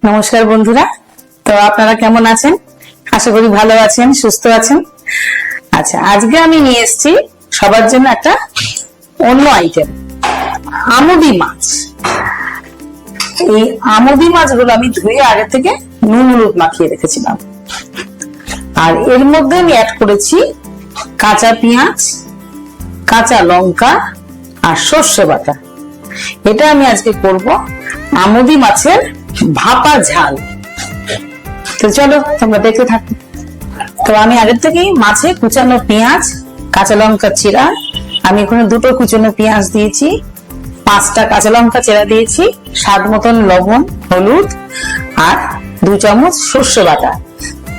নমস্কার বন্ধুরা, তো আপনারা কেমন আছেন? আশা করি ভালো আছেন, সুস্থ আছেন। আচ্ছা, আজকে আমি নিয়ে এসেছি সবার জন্য একটা অন্য আইটেম, আমুদি মাছ। এই আমুদি মাছগুলো আমি ধুয়ে আগে থেকে নুন হলুদ মাখিয়ে রেখেছিলাম, আর এর মধ্যে আমি অ্যাড করেছি কাঁচা পেঁয়াজ, কাঁচা লঙ্কা আর সর্ষে বাটা। এটা আমি আজকে করব আমুদি মাছের ভাপা ঝাল। তো চলো তোমরা দেখতে থাকো। তো আমি আগের থেকেই মাছে কুচানো পেঁয়াজ, কাঁচা লঙ্কা চিরা, আমি এখানে দুটো কুচানো পেঁয়াজ দিয়েছি, 5টা কাঁচা লঙ্কা চেরা দিয়েছি, স্বাদ মতন লবণ, হলুদ আর 2 চামচ সর্ষে বাটা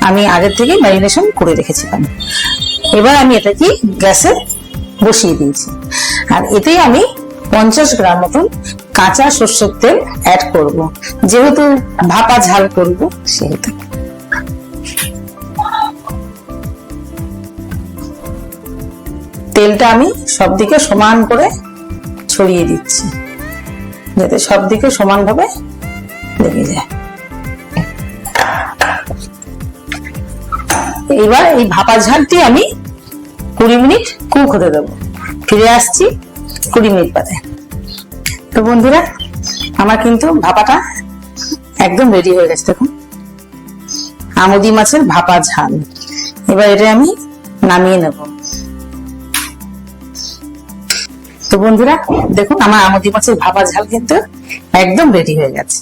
আমি আগের থেকে ম্যারিনেশন করে রেখেছিলাম। এবার আমি এটাকে গ্যাসে বসিয়ে দিয়েছি, আর এতেই আমি 50 গ্রাম মতন কাঁচা সর্ষের তেল অ্যাড করব, যেহেতু ভাপা ঝাল করব সেহেতু। তেলটা আমি সব দিকে সমান করে ছড়িয়ে দিচ্ছি, যাতে সব দিকে সমানভাবে লেগে যায়। এবার এই ভাপা ঝালটি আমি 20 মিনিট কুক হতে দেবো। ফিরে আসছি 20 মিনিট বাদে। তো বন্ধুরা, আমার কিন্তু ভাপাটা একদম রেডি হয়ে গেছে। দেখুন, আমুদি মাছের ভাপা ঝাল। এবার এটা আমি নামিয়ে নেব। তো বন্ধুরা দেখুন, আমার আমুদি মাছের ভাপা ঝাল কিন্তু একদম রেডি হয়ে গেছে।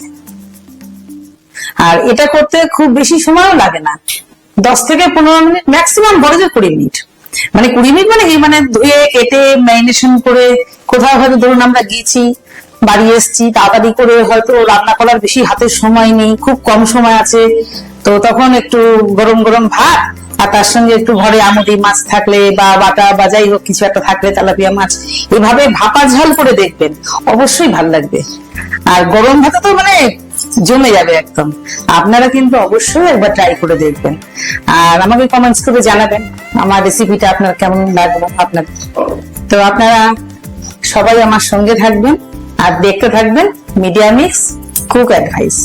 আর এটা করতে খুব বেশি সময়ও লাগে না, 10 থেকে 15 মিনিট, ম্যাক্সিমাম বড় যে 20 মিনিট। মানে 20 মিনিট মানে এই মানে ধুয়ে কেটে ম্যারিনেশন করে কোথাও হয়তো ধরুন আমরা গিয়েছি, বাড়ি এসেছি, তাড়াতাড়ি করে হয়তো রান্না করার বেশি হাতের সময় নেই, খুব কম সময় আছে, তো তখন একটু গরম গরম ভাত আর তার সঙ্গে একটু ঘরে আমুদি মাছ থাকলে বা বাটা বা যাই হোক কিছু একটা থাকলে, তেলাপিয়া মাছ, এভাবে ভাপা ঝাল করে দেখবেন, অবশ্যই ভালো লাগবে। আর গরম ভাতে তো মানে জমে যাবে একদম। আপনারা কিন্তু অবশ্যই একবার ট্রাই করে দেখবেন, আর আমাকে কমেন্টস করে জানাবেন আমার রেসিপিটা আপনার কেমন লাগলো আপনাদের। তো আপনারা সবাই আমার সঙ্গে থাকবেন আর দেখতে থাকবেন মিডিয়া মিক্স কুক অ্যাডভাইস।